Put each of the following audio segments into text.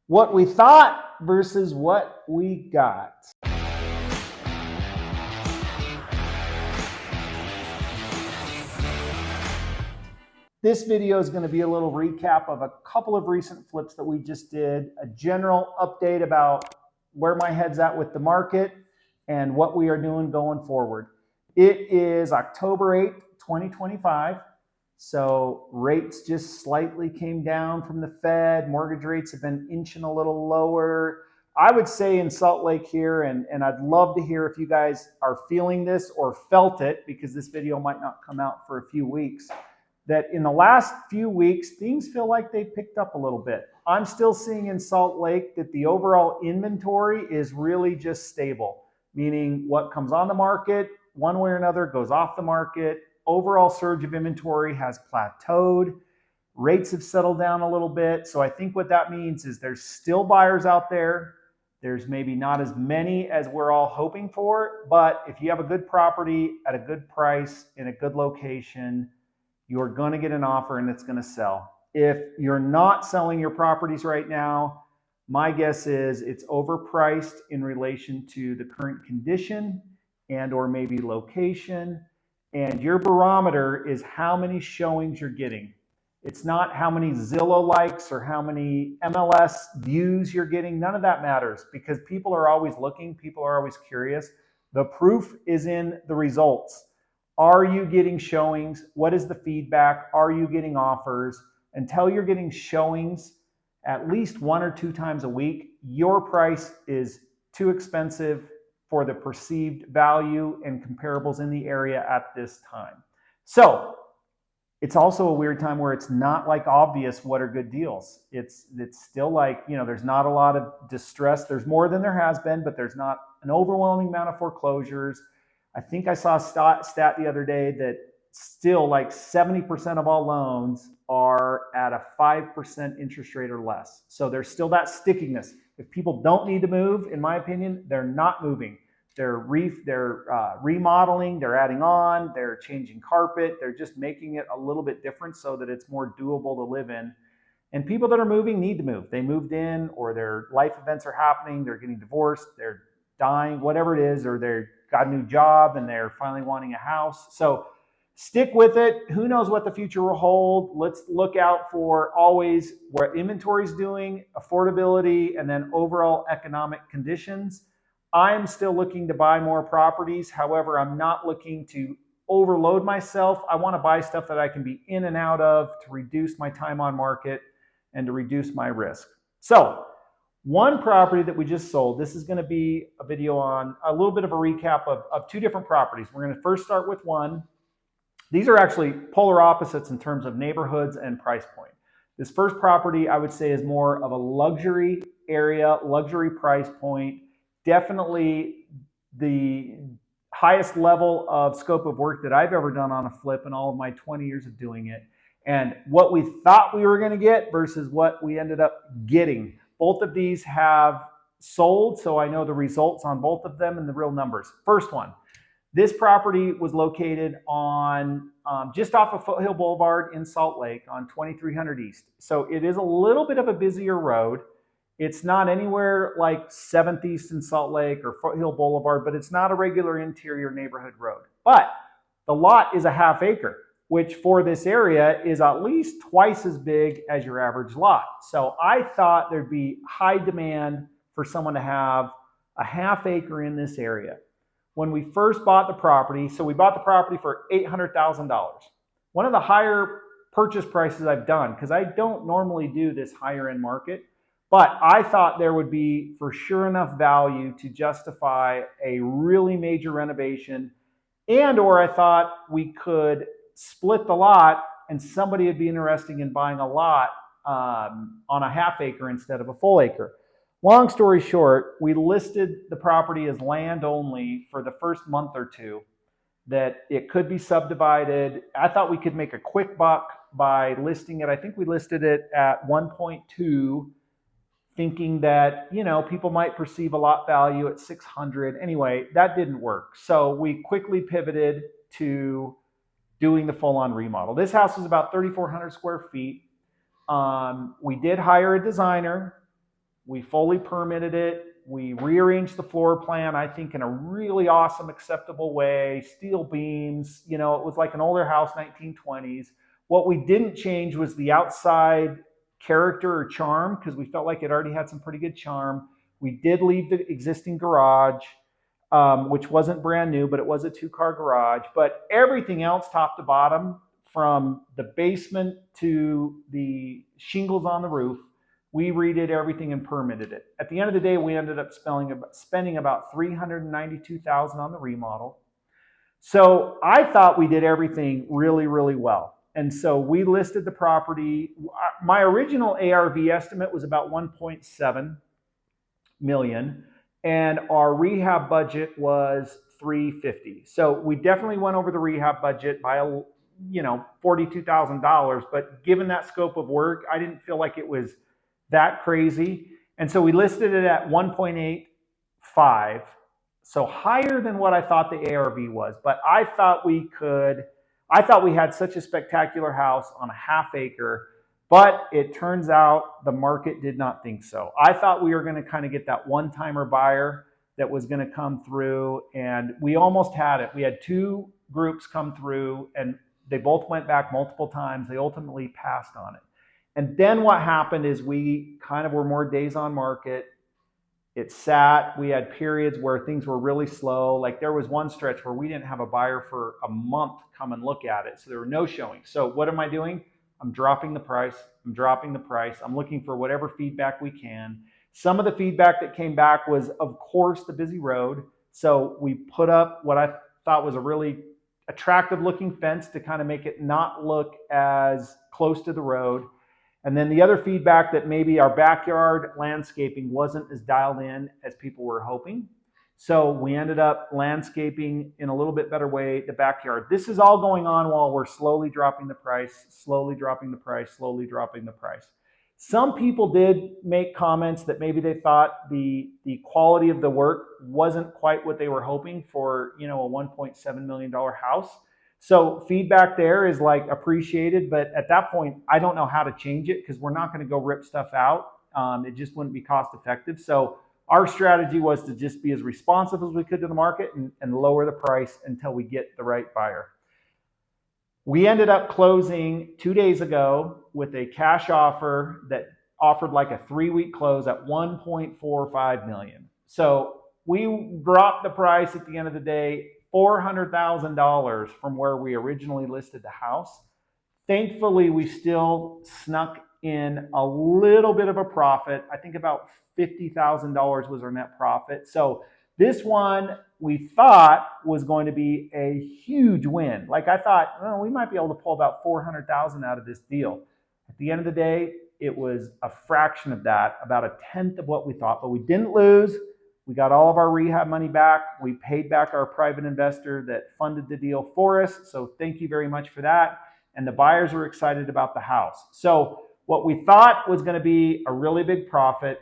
What we thought versus what we got. This video is going to be a little recap of a couple of recent flips that we just did, a general update about where my head's at with the market and what we are doing going forward. It is October 8th, 2025. So rates just slightly came down from the Fed. Mortgage rates have been inching a little lower. I would say in Salt Lake here, and I'd love to hear if you guys are feeling this or felt it, because this video might not come out for a few weeks, that in the last few weeks, things feel like they picked up a little bit. I'm still seeing in Salt Lake that the overall inventory is really just stable, meaning what comes on the market, one way or another, goes off the market. Overall surge of inventory has plateaued. Rates have settled down a little bit. So I think what that means is there's still buyers out there. There's maybe not as many as we're all hoping for, but if you have a good property at a good price in a good location, you're going to get an offer and it's going to sell. If you're not selling your properties right now, my guess is it's overpriced in relation to the current condition and or maybe location. And your barometer is how many showings you're getting. It's not how many Zillow likes or how many MLS views you're getting. None of that matters, because people are always looking. People are always curious. The proof is in the results. Are you getting showings? What is the feedback? Are you getting offers? Until you're getting showings at least 1 or 2 times a week, your price is too expensive for the perceived value and comparables in the area at this time. So it's also a weird time where it's not like obvious what are good deals. It's still like, there's not a lot of distress. There's more than there has been, but there's not an overwhelming amount of foreclosures. I think I saw a stat the other day that still like 70% of all loans are at a 5% interest rate or less. So there's still that stickiness. If people don't need to move, in my opinion, they're not moving. They're remodeling, they're adding on, they're changing carpet, they're just making it a little bit different so that it's more doable to live in. And people that are moving need to move. They moved in, or their life events are happening, they're getting divorced, they're dying, whatever it is, or they've got a new job and they're finally wanting a house. So stick with it. Who knows what the future will hold? Let's look out for always what inventory is doing, affordability, and then overall economic conditions. I'm still looking to buy more properties. However, I'm not looking to overload myself. I want to buy stuff that I can be in and out of to reduce my time on market and to reduce my risk. So one property that we just sold, this is going to be a video on a little bit of a recap of 2 different properties. We're going to first start with one. These are actually polar opposites in terms of neighborhoods and price point. This first property, I would say, is more of a luxury area, luxury price point. Definitely the highest level of scope of work that I've ever done on a flip in all of my 20 years of doing it. And what we thought we were going to get versus what we ended up getting. Both of these have sold, so I know the results on both of them and the real numbers. First one, this property was located on just off of Foothill Boulevard in Salt Lake on 2300 East. So it is a little bit of a busier road. It's not anywhere like 7th East in Salt Lake or Foothill Boulevard, but it's not a regular interior neighborhood road. But the lot is a ½ acre, which for this area is at least twice as big as your average lot. So I thought thered be high demand for someone to have a ½ acre in this area. When we first bought the property, so we bought the property for $800,000. One of the higher purchase prices I've done, because I don't normally do this higher end market. But I thought there would be for sure enough value to justify a really major renovation, and or I thought we could split the lot and somebody would be interested in buying a lot on a ½ acre instead of a full acre. Long story short, we listed the property as land only for the first month or 2, that it could be subdivided. I thought we could make a quick buck by listing it. I think we listed it at 1.2. Thinking that, people might perceive a lot value at 600. Anyway, that didn't work. So we quickly pivoted to doing the full-on remodel. This house is about 3,400 square feet. We did hire a designer. We fully permitted it. We rearranged the floor plan, I think, in a really awesome, acceptable way. Steel beams, it was like an older house, 1920s. What we didn't change was the outside character or charm, because we felt like it already had some pretty good charm. We did leave the existing garage, which wasn't brand new, but it was a 2-car garage. But everything else, top to bottom, from the basement to the shingles on the roof, we redid everything and permitted it. At the end of the day, we ended up spending about $392,000 on the remodel. So I thought we did everything really, really well. And so we listed the property. My original ARV estimate was about 1.7 million, and our rehab budget was 350. So we definitely went over the rehab budget by $42,000. But given that scope of work, I didn't feel like it was that crazy. And so we listed it at 1.85. So higher than what I thought the ARV was. But I thought we had such a spectacular house on a half acre, but it turns out the market did not think so. I thought we were going to kind of get that one-timer buyer that was going to come through, and we almost had it. We had 2 groups come through, and they both went back multiple times. They ultimately passed on it. And then what happened is we kind of were more days on market. It sat. We had periods where things were really slow. Like there was one stretch where we didn't have a buyer for a month come and look at it. So there were no showings. So what am I doing? I'm dropping the price. I'm looking for whatever feedback we can. Some of the feedback that came back was, of course, the busy road. So we put up what I thought was a really attractive looking fence to kind of make it not look as close to the road. And then the other feedback that maybe our backyard landscaping wasn't as dialed in as people were hoping. So we ended up landscaping in a little bit better way the backyard. This is all going on while we're slowly dropping the price. Some people did make comments that maybe they thought the quality of the work wasn't quite what they were hoping for, a $1.7 million house. So feedback there is like appreciated, but at that point, I don't know how to change it because we're not going to go rip stuff out. It just wouldn't be cost effective. So our strategy was to just be as responsive as we could to the market and lower the price until we get the right buyer. We ended up closing 2 days ago with a cash offer that offered like a 3-week close at $1.45 million. So we dropped the price at the end of the day $400,000 from where we originally listed the house. Thankfully, we still snuck in a little bit of a profit. I think about $50,000 was our net profit. So this one we thought was going to be a huge win. Like I thought, we might be able to pull about $400,000 out of this deal. At the end of the day, it was a fraction of that, about a tenth of what we thought, but we didn't lose. We got all of our rehab money back. We paid back our private investor that funded the deal for us. So thank you very much for that. And the buyers were excited about the house. So what we thought was going to be a really big profit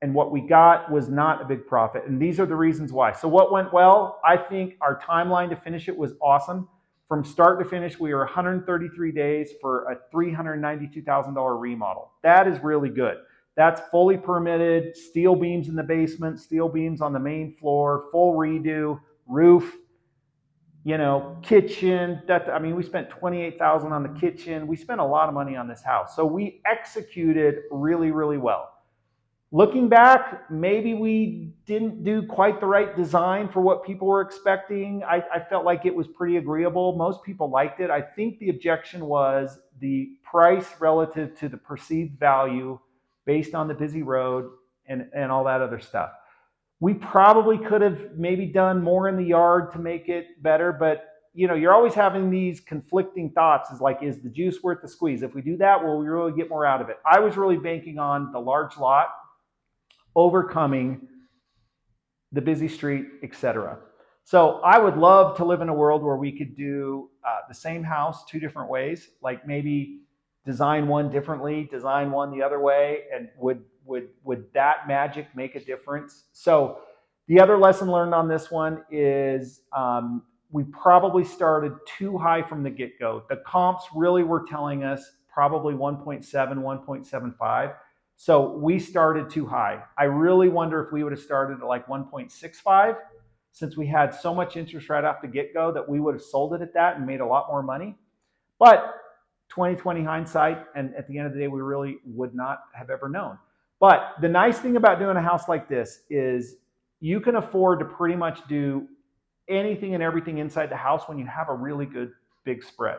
and what we got was not a big profit. And these are the reasons why. So what went well? I think our timeline to finish it was awesome. From start to finish, we were 133 days for a $392,000 remodel. That is really good. That's fully permitted, steel beams in the basement, steel beams on the main floor, full redo, roof, kitchen. We spent $28,000 on the kitchen. We spent a lot of money on this house. So we executed really, really well. Looking back, maybe we didn't do quite the right design for what people were expecting. I felt like it was pretty agreeable. Most people liked it. I think the objection was the price relative to the perceived value based on the busy road and all that other stuff. We probably could have maybe done more in the yard to make it better, but you're always having these conflicting thoughts. Is the juice worth the squeeze? If we do that, will we really get more out of it? I was really banking on the large lot overcoming the busy street, etc. So I would love to live in a world where we could do the same house 2 different ways, like maybe design one differently, design one the other way, and would that magic make a difference? So the other lesson learned on this one is we probably started too high from the get-go. The comps really were telling us probably 1.7, 1.75. So we started too high. I really wonder if we would have started at like 1.65, since we had so much interest right off the get-go, that we would have sold it at that and made a lot more money. But 2020 hindsight, and at the end of the day, we really would not have ever known. But the nice thing about doing a house like this is you can afford to pretty much do anything and everything inside the house when you have a really good big spread.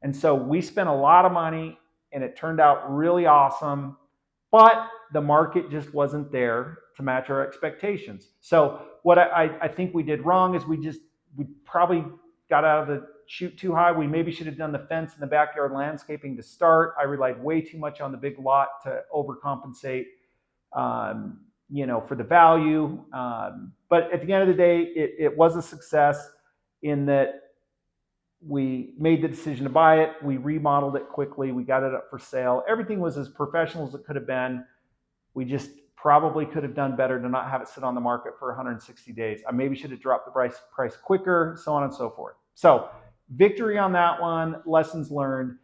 And so we spent a lot of money and it turned out really awesome, but the market just wasn't there to match our expectations. So what I think we did wrong is we probably got out of the chute too high. We maybe should have done the fence and the backyard landscaping to start. I relied way too much on the big lot to overcompensate, for the value. But at the end of the day, it was a success in that we made the decision to buy it. We remodeled it quickly. We got it up for sale. Everything was as professional as it could have been. We just probably could have done better to not have it sit on the market for 160 days. I maybe should have dropped the price quicker, so on and so forth. So victory on that one, lessons learned.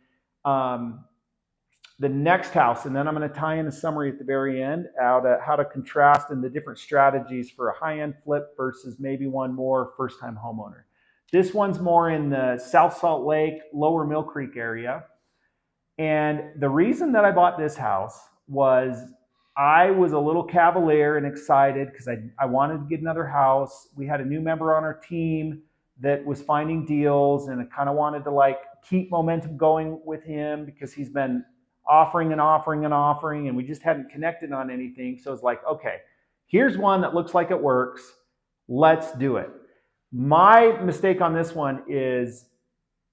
The next house, and then I'm going to tie in a summary at the very end, how to contrast in the different strategies for a high-end flip versus maybe one more first-time homeowner. This one's more in the South Salt Lake, Lower Mill Creek area. And the reason that I bought this house was I was a little cavalier and excited because I wanted to get another house. We had a new member on our team that was finding deals, and I kind of wanted to keep momentum going with him because he's been offering and offering and offering, and we just hadn't connected on anything. So it's like, okay, here's one that looks like it works. Let's do it. My mistake on this one is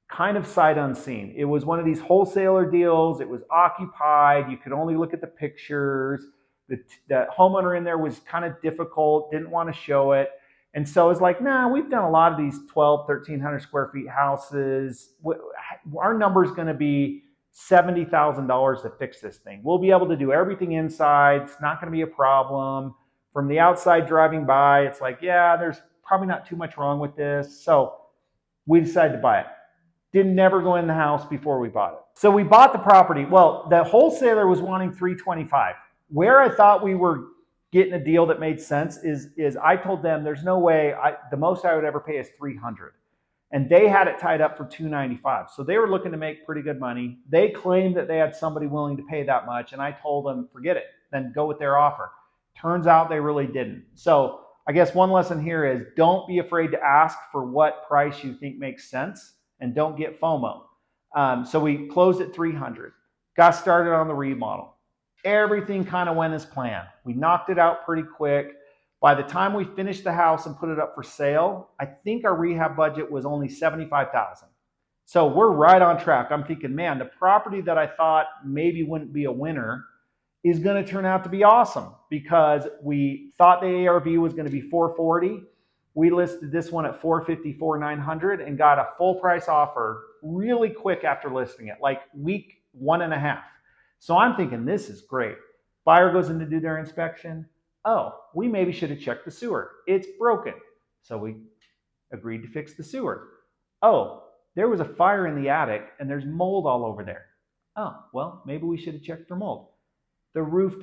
kind of sight unseen. It was one of these wholesaler deals. It was occupied. You could only look at the pictures. The homeowner in there was kind of difficult, didn't want to show it. And so it's like, nah, we've done a lot of these 1,300 square feet houses. Our number's going to be $70,000 to fix this thing. We'll be able to do everything inside. It's not going to be a problem. From the outside driving by, it's like, yeah, there's probably not too much wrong with this. So we decided to buy it. Didn't never go in the house before we bought it. So we bought the property. Well, the wholesaler was wanting $325. Where I thought we were getting a deal that made sense is I told them there's no way, the most I would ever pay is $300. And they had it tied up for $295. So they were looking to make pretty good money. They claimed that they had somebody willing to pay that much. And I told them, forget it, then go with their offer. Turns out they really didn't. So I guess one lesson here is don't be afraid to ask for what price you think makes sense, and don't get FOMO. So we closed at $300, got started on the remodel. Everything kind of went as planned. We knocked it out pretty quick. By the time we finished the house and put it up for sale, I think our rehab budget was only $75,000. So we're right on track. I'm thinking, man, the property that I thought maybe wouldn't be a winner is going to turn out to be awesome, because we thought the ARV was going to be $440. We listed this one at $450, $900, and got a full price offer really quick after listing it, like week 1.5. So I'm thinking, this is great. Buyer goes in to do their inspection. Oh, we maybe should have checked the sewer. It's broken. So we agreed to fix the sewer. Oh, there was a fire in the attic and there's mold all over there. Oh, well, maybe we should have checked for mold. The roof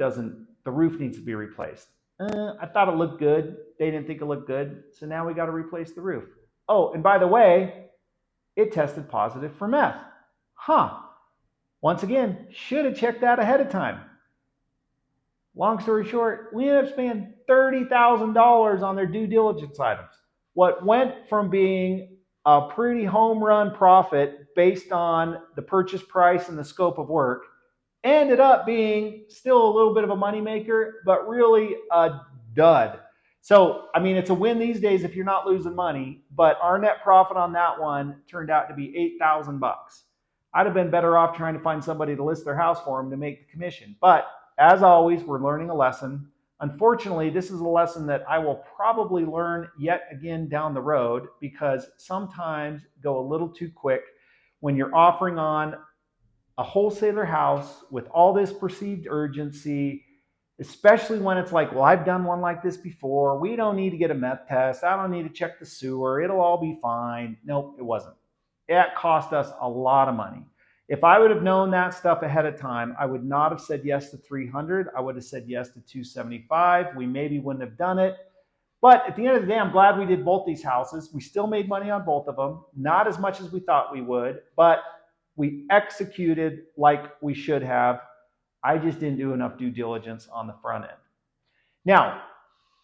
needs to be replaced. I thought it looked good. They didn't think it looked good. So now we got to replace the roof. Oh, and by the way, it tested positive for meth. Once again, should have checked that ahead of time. Long story short, we ended up spending $30,000 on their due diligence items. What went from being a pretty home run profit based on the purchase price and the scope of work ended up being still a little bit of a moneymaker, but really a dud. So, I mean, it's a win these days if you're not losing money, but our net profit on that one turned out to be $8,000. I'd have been better off trying to find somebody to list their house for them to make the commission. But as always, we're learning a lesson. Unfortunately, this is a lesson that I will probably learn yet again down the road, because sometimes go a little too quick when you're offering on a wholesaler house with all this perceived urgency, especially when it's like, well, I've done one like this before. We don't need to get a meth test. I don't need to check the sewer. It'll all be fine. Nope, it wasn't. It cost us a lot of money. If I would have known that stuff ahead of time, I would not have said yes to 300. I would have said yes to 275. We maybe wouldn't have done it. But at the end of the day, I'm glad we did both these houses. We still made money on both of them, not as much as we thought we would, but we executed like we should have. I just didn't do enough due diligence on the front end. Now,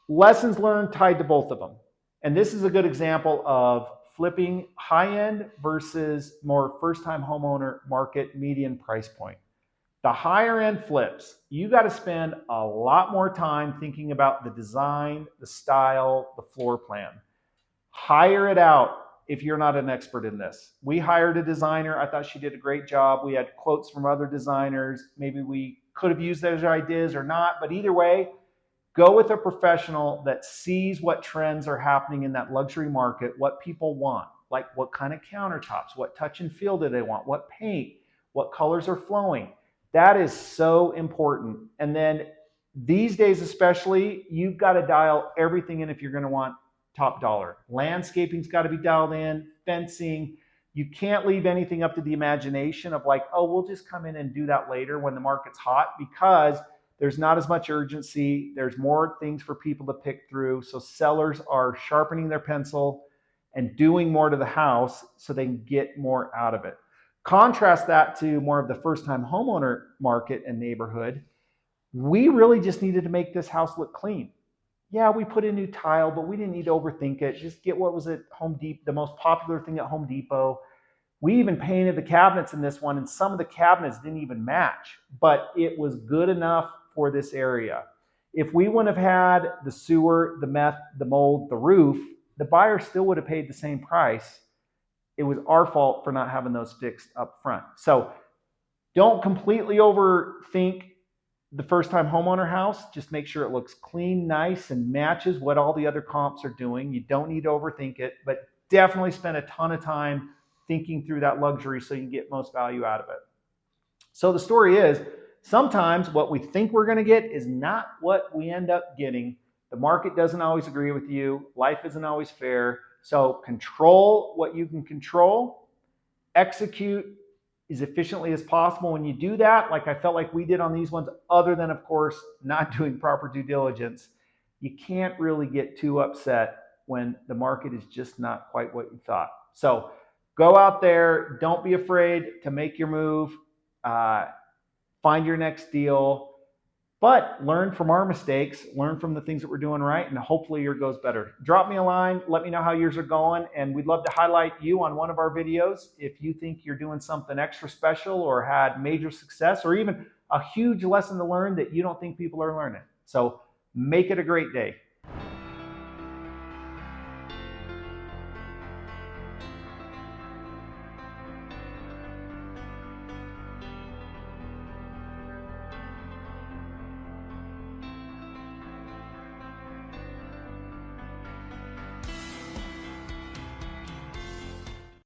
lessons learned tied to both of them. And this is a good example of flipping high-end versus more first-time homeowner market median price point. The higher end flips, you got to spend a lot more time thinking about the design, the style, the floor plan. Hire it out if you're not an expert in this. We hired a designer. I thought she did a great job. We had quotes from other designers. Maybe we could have used those ideas or not, but either way, go with a professional that sees what trends are happening in that luxury market, what people want, like what kind of countertops, what touch and feel do they want, what paint, what colors are flowing. That is so important. And then these days especially, you've got to dial everything in if you're going to want top dollar. Landscaping's got to be dialed in, fencing. You can't leave anything up to the imagination of like, oh, we'll just come in and do that later when the market's hot, because there's not as much urgency. There's more things for people to pick through. So sellers are sharpening their pencil and doing more to the house so they can get more out of it. Contrast that to more of the first-time homeowner market and neighborhood. We really just needed to make this house look clean. Yeah, we put in new tile, but we didn't need to overthink it. Just get what was at Home Depot, the most popular thing at Home Depot. We even painted the cabinets in this one, and some of the cabinets didn't even match, but it was good enough for this area. If we wouldn't have had the sewer, the meth, the mold, the roof, the buyer still would have paid the same price. It was our fault for not having those fixed up front. So don't completely overthink the first-time homeowner house. Just make sure it looks clean, nice, and matches what all the other comps are doing. You don't need to overthink it, but definitely spend a ton of time thinking through that luxury so you can get most value out of it. So the story is, sometimes what we think we're going to get is not what we end up getting. The market doesn't always agree with you. Life isn't always fair. So control what you can control. Execute as efficiently as possible. When you do that, like I felt like we did on these ones, other than, of course, not doing proper due diligence, you can't really get too upset when the market is just not quite what you thought. So go out there. Don't be afraid to make your move. Find your next deal. But learn from our mistakes, learn from the things that we're doing right, and hopefully yours goes better. Drop me a line, let me know how yours are going, and we'd love to highlight you on one of our videos if you think you're doing something extra special or had major success or even a huge lesson to learn that you don't think people are learning. So make it a great day.